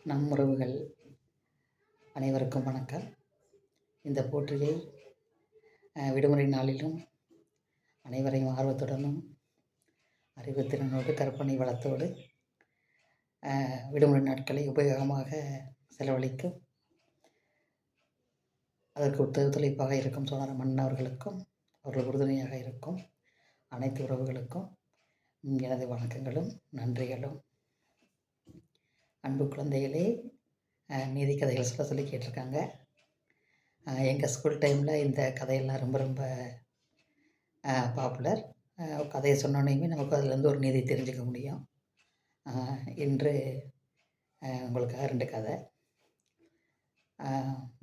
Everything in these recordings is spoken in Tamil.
நம் உறவுகள் அனைவருக்கும் வணக்கம். இந்த போற்றியை விடுமுறை நாளிலும் அனைவரையும் ஆர்வத்துடனும் அறிவுத்திறனோடு கற்பனை வளத்தோடு விடுமுறை நாட்களை உபயோகமாக செலவழிக்கும் அதற்கு ஒத்துழைப்பாக இருக்கும் சோழர் மன்னவர்களுக்கும் அவர்கள் உறுதுணையாக இருக்கும் அனைத்து உறவுகளுக்கும் எனது வணக்கங்களும் நன்றிகளும். அன்பு குழந்தைகளே, நீதி கதைகள் சொல்ல சொல்லி கேட்டிருக்காங்க. எங்கள் ஸ்கூல் டைமில் இந்த கதையெல்லாம் ரொம்ப ரொம்ப பாப்புலர். கதையை சொன்னோன்னையுமே நமக்கு அதுலேருந்து ஒரு நீதி தெரிஞ்சுக்க முடியும். இன்று உங்களுக்காக 2 கதை.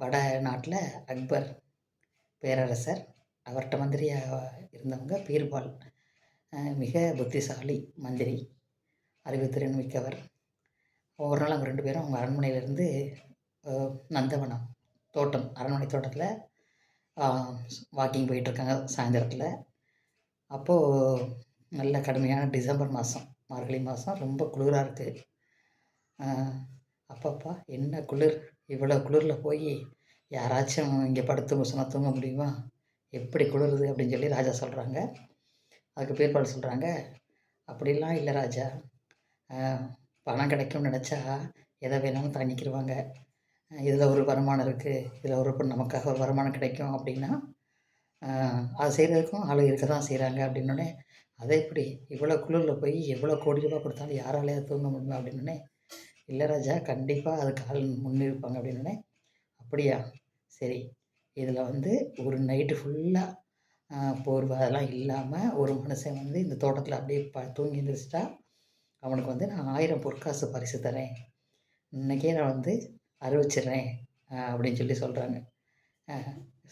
வட நாட்டில் அக்பர் பேரரசர், அவர்கிட்ட மந்திரியாக இருந்தவங்க பீர்பால். மிக புத்திசாலி மந்திரி, அறிவுத்திறன் மிக்கவர். ஒரு நாள் அவங்க 2 பேரும் அவங்க அரண்மனையிலேருந்து நந்தவனம் தோட்டம், அரண்மனை தோட்டத்தில் வாக்கிங் போயிட்டுருக்காங்க சாயந்தரத்தில். அப்போது நல்ல கடுமையான டிசம்பர் மாதம், மார்கழி மாதம், ரொம்ப குளிராக இருக்குது. அப்பப்பா என்ன குளிர், இவ்வளோ குளிரில் போய் யாராச்சும் இங்கே படுத்து சொன்னால் தூங்க முடியுமா, எப்படி குளிருது அப்படின்னு சொல்லி ராஜா சொல்கிறாங்க. அதுக்கு பீர்பால் சொல்கிறாங்க, அப்படிலாம் இல்லை ராஜா, பணம் கிடைக்கும்னு நினச்சா எதை வேணாலும் தாங்கிக்கிடுவாங்க. இதில் ஒரு வருமானம் இருக்குது, இதில் ஒரு நமக்காக ஒரு வருமானம் கிடைக்கும் அப்படின்னா அது செய்கிறதுக்கும் ஆள் இருக்க தான் செய்கிறாங்க அப்படின்னோடனே, அதை எப்படி இவ்வளோ குளிரில் போய் எவ்வளோ கோடி ரூபா கொடுத்தாலும் யாராலே தூங்க முடியுமா அப்படின்னோடனே, இல்லை ராஜா, கண்டிப்பாக அதுக்கு ஆள் முன்னிருப்பாங்க அப்படின்னோடனே, அப்படியா, சரி, இதில் ஒரு நைட்டு ஃபுல்லாக போர்வை அதெல்லாம் இல்லாமல் ஒரு மனுஷன் இந்த தோட்டத்தில் அப்படியே தூங்கி எழுந்திரிச்சிட்டா அவனுக்கு நான் 1000 பொற்காசு பரிசு தரேன், இன்றைக்கே நான் அறிவிச்சிடுறேன் அப்படின்னு சொல்லி சொல்கிறாங்க.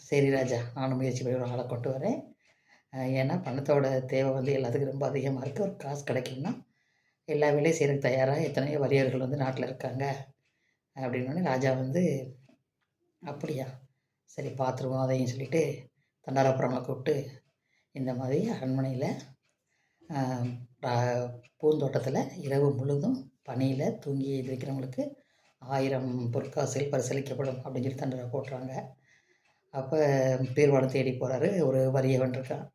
சரி ராஜா, நானும் முயற்சி பண்ணி ஒரு ஆளை கொண்டு வரேன். ஏன்னா பணத்தோட தேவை எல்லாத்துக்கும் ரொம்ப அதிகமாக இருக்குது. ஒரு காசு கிடைக்கும்னா எல்லா வேலையும் செய்கிறதுக்கு தயாராக எத்தனையோ வறியவர்கள் நாட்டில் இருக்காங்க அப்படின்னோடனே ராஜா அப்படியா, சரி பார்த்துருவோம் அதையும் சொல்லிவிட்டு தண்டாரப்புறங்களை கூப்பிட்டு, இந்த மாதிரி அரண்மனையில் பூந்தோட்டத்தில் இரவு முழுதும் பனியில் தூங்கி இருக்கிறவங்களுக்கு 1000 பொற்காசுகள் பரிசளிக்கப்படும் அப்படின்னு சொல்லி தண்டனை போட்டுறாங்க. அப்போ பீர்பாலை தேடி போகிறாரு. ஒரு வறியவன் இருக்கான்.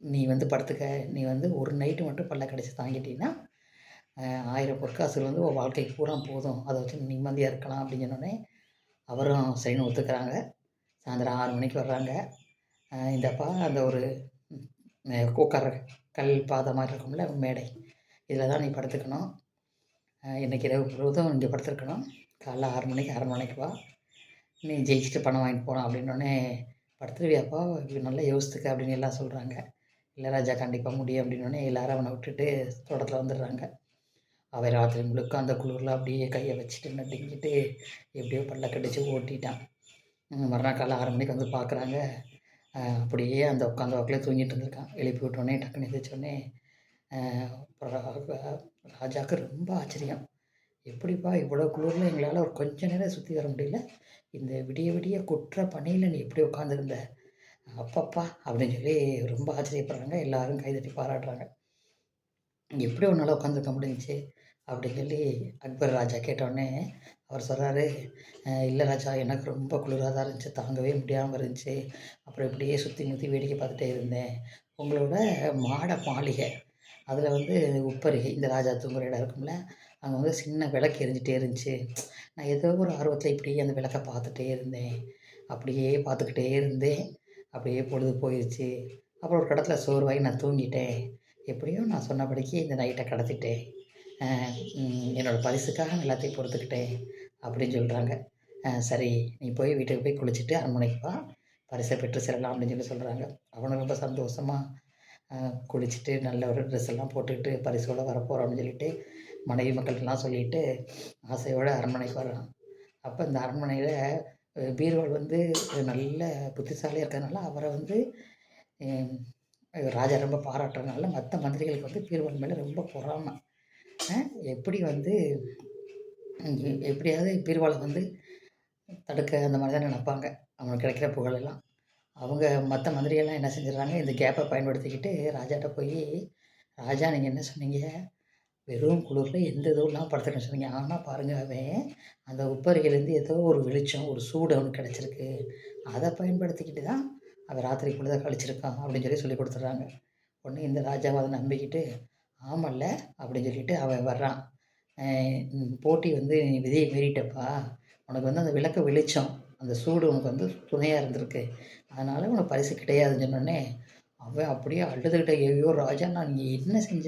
நீ படுத்துக்க, நீ ஒரு நைட்டு மட்டும் பல்ல கடிச்சு தாங்கிட்டீங்கன்னா 1000 பொற்காசுகள் உன் வாழ்க்கைக்கு பூரா போதும், அதை வச்சு நிம்மதியாக இருக்கலாம் அப்படின்னு சொன்னோடனே அவரும் சரின்னு ஒத்துக்கிறாங்க. சாயந்தரம் 6 மணிக்கு வர்றாங்க. இந்தப்பா அந்த ஒரு உட்கார கல் பாதை மாதிரி இருக்கும்ல மேடை, இதில் தான் நீ படுத்துக்கணும், இன்றைக்கி இரவு முழுவதும் இங்கே படுத்துருக்கணும், காலைல 6 மணிக்கு அரண்மனைக்கு வா, நீ ஜெயிச்சுட்டு பணம் வாங்கிட்டு போகலாம் அப்படின்னோடனே, படுத்துருவியாப்பா, நல்லா யோசித்துக்க அப்படின்னு எல்லாம் சொல்கிறாங்க. இல்லை ராஜா, கண்டிப்பாக முடியும் அப்படின்னோடனே எல்லாரும் அவனை விட்டுட்டு தோட்டத்தில் வந்துடுறாங்க. அவன் ராத்திரி முழுக்க அந்த குளிரில் அப்படியே கையை வச்சுட்டு நட்டிக்கிட்டு எப்படியோ பல்ல கடிச்சு ஓட்டிட்டான். மறுநாள் காலை 6 மணிக்கு பார்க்குறாங்க. அப்படியே அந்த உட்காந்த வாக்கில் தூங்கிட்டு இருந்திருக்கான். எழுப்பி விட்டோடனே டக்குன்னு எழுந்திரிச்சோடனே ராஜாவுக்கு ரொம்ப ஆச்சரியம். எப்படிப்பா இவ்வளோ குளிரில் எங்களால் ஒரு கொஞ்ச நேரம் சுற்றி வர முடியல, இந்த விடிய விடிய குற்ற பணியில் நீ எப்படி உட்காந்துருந்த, அப்பப்பா அப்படின்னு சொல்லி ரொம்ப ஆச்சரியப்படுறாங்க. எல்லோரும் கைதட்டி பாராட்டுறாங்க. எப்படி உன்னால் உட்காந்துருக்க முடிஞ்சிச்சு அப்படின்னு சொல்லி அக்பர் ராஜா கேட்டோடனே அவர் சொல்கிறாரு, இல்லை ராஜா, எனக்கு ரொம்ப குளிராக தான் இருந்துச்சு, தாங்கவே முடியாமல் இருந்துச்சு, அப்புறம் இப்படியே சுற்றி முற்றி வேடிக்கை பார்த்துட்டே இருந்தேன். உங்களோட மாளிகை அதில் உப்பருகை, இந்த ராஜா தூங்குற இடம் இருக்கும்ல, அங்கே சின்ன விளக்கு எரிஞ்சிட்டே இருந்துச்சு. நான் ஏதோ ஒரு ஆர்வத்தில் இப்படியே அந்த விளக்கை பார்த்துட்டே இருந்தேன், அப்படியே பார்த்துக்கிட்டே இருந்தேன், அப்படியே பொழுது போயிடுச்சு. அப்புறம் ஒரு இடத்துல சோர்வாகி நான் தூங்கிட்டேன். எப்படியும் நான் சொன்னபடிக்கு இந்த நைட்டை கடத்திட்டேன், என்னோடய பரிசுக்காக நான் எல்லாத்தையும் பொறுத்துக்கிட்டேன் அப்படின்னு சொல்கிறாங்க. சரி, நீ போய் வீட்டுக்கு போய் குளிச்சுட்டு அரண்மனைக்கு வா, பரிசை பெற்று செல்லலாம் அப்படின்னு சொல்லி சொல்கிறாங்க. அவனும் ரொம்ப சந்தோஷமாக குளிச்சுட்டு நல்ல ஒரு ட்ரெஸ் எல்லாம் போட்டுக்கிட்டு பரிசோடு வரப்போகிறோம் அப்படின்னு சொல்லிட்டு மனைவி மக்கள்கிட்டலாம் சொல்லிவிட்டு ஆசையோடு அரண்மனைக்கு வர்றான். அப்போ இந்த அரண்மனையில் பீர்பால் நல்ல புத்திசாலியாக இருக்கிறதுனால அவரை ராஜா ரொம்ப பாராட்டுறதுனால மற்ற மந்திரிகளுக்கு பீர்பால் மேலே ரொம்ப பொறாமை. எப்படி எப்படியாவது பீர்பாலை தடுக்க அந்த மாதிரி தான் நினைப்பாங்க, அவனுக்கு கிடைக்கிற புகழெல்லாம். அவங்க மற்ற மந்திரிகள்லாம் என்ன செஞ்சிடறாங்க, இந்த கேப்பை பயன்படுத்திக்கிட்டு ராஜாட்ட போய், ராஜா நீங்கள் என்ன சொன்னீங்க, வெறும் குளிரில் எந்த இதுவும் இல்லாமல் படுத்துருக்கேன்னு சொன்னீங்க. ஆனா பாருங்க அவன் அந்த உப்பரிகையிலேருந்து ஏதோ ஒரு வெளிச்சம், ஒரு சூடு அவனுக்கு கிடச்சிருக்கு. அத பயன்படுத்திக்கிட்டு தான் அவன் ராத்திரி பொழுத கழிச்சிருக்கான் அப்படின்னு சொல்லிக் குடுத்துடுறாங்க. உடனே இந்த ராஜாவும் அத நம்பிக்கிட்டு, ஆமல்ல அப்படின்னு சொல்லிட்டு அவன் வர்றான். அ போட்டி வந்து நீ விதிய மீறிட்டப்பா. உனக்கு வந்து அந்த விளக்கு வெளிச்சம், அந்த சூடு உனக்கு வந்து துணையா இருந்திருக்கு. அதனால உனக்கு பரிசு கிடையாதுன்னு சொன்னோனே, அவன் அப்படியே அழுதுகிட்டே, "ஐயோ ராஜா நான் நீ என்ன செஞ்ச?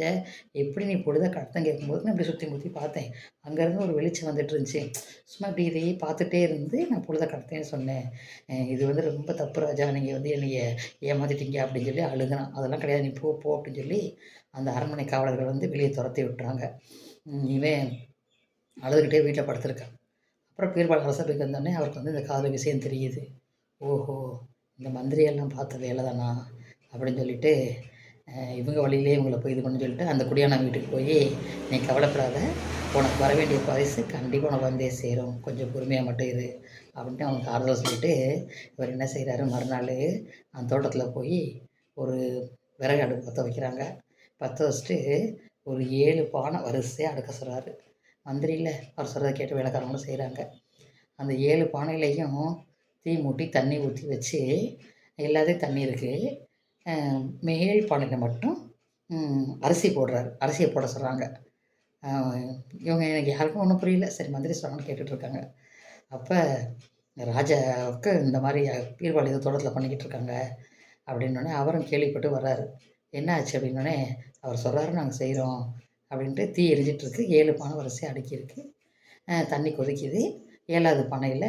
எப்படி நீ பொழுத கடத்தன்னு?" கேட்கும்போது நான் இப்படி சுத்தி முத்தி பார்த்தேன். அங்கேருந்து ஒரு வெளிச்சம் வந்துட்டு இருந்துச்சு. சும்மா இப்படி இதையே பார்த்துட்டே இருந்து நான் பொழுத கடத்தேன்னு சொன்னேன். இது வந்து ரொம்ப தப்பு ராஜா. நீங்க வந்து என்னைய ஏமாத்திட்டீங்க அப்படின்னு சொல்லி அழுகுறான். அதெல்லாம் கிடையாது. நீ போ போ அப்படின்னு சொல்லி அந்த அரண்மனை காவலர்கள் வந்து வெளிய தொரத்தி விட்டுறாங்க. இவன் அழுதுகிட்டே வீட்ல படுத்திருக்கான். அப்புறம் பீர்பால் அரசவைக்கு வந்தோனே அவருக்கு வந்து இந்த காதல் விஷயம் தெரியுது. ஓஹோ! இந்த மந்திரி எல்லாம் பார்த்த வேல தானா? அப்படின்னு சொல்லிட்டு, இவங்க வழியிலேயே இவங்கள போய் இது பண்ண சொல்லிட்டு, அந்த குடியானவன் வீட்டுக்கு போயி, "நீ கவலைப்படாத. உனக்கு வர வேண்டிய பரிசு கண்டிப்பா உனக்கு வந்தே சேரும். கொஞ்சம் பொறுமையா மட்டும் இரு." அப்படின்ட்டு அவனுக்கு ஆறுதல் சொல்லிட்டு, இவர் என்ன செய்றாரு, மறுநாளு அந்த தோட்டத்தில போயி ஒரு விறகு அடுப்பு பத்த வைக்கிறாங்க. பத்த வச்சுட்டு, ஒரு 7 பானை வரிசையா அடுக்க சொல்றாரு. மந்திரி இல்ல, அவர் சொல்றத கேட்டு வேலைக்காரங்களும் செய்றாங்க. அந்த 7 பானையிலயும் தீ மூட்டி, தண்ணி ஊத்தி வச்சு, எல்லாத்துலயும் தண்ணி இருக்கு. அ மேல் பானையில மட்டும் அரிசி போடுறாரு. அரிசிய போட சொல்றாங்க. அ இவங்க எனக்கு யாருக்கும் ஒண்ணும் புரியல. சரி மந்திரி சொன்னான்னு கேட்டுட்டு இருக்காங்க. அப்ப ராஜாவுக்கு இந்த மாரி பீர்பால் ஏதோ தோட்டத்தில பண்ணிக்கிட்டு இருக்காங்க அப்படின்னோனே, அவரும் கேள்விப்பட்டு வர்றாரு. என்ன ஆச்சு அப்படின்னோனே, அவர் சொல்றாரு நாங்க செய்றோம் அப்படின்ட்டு தீ எரிஞ்சிட்டு இருக்கு. 7 பானை வரிசையா அடுக்கியிருக்கு. தண்ணி கொதிக்குது. 7வது பானையில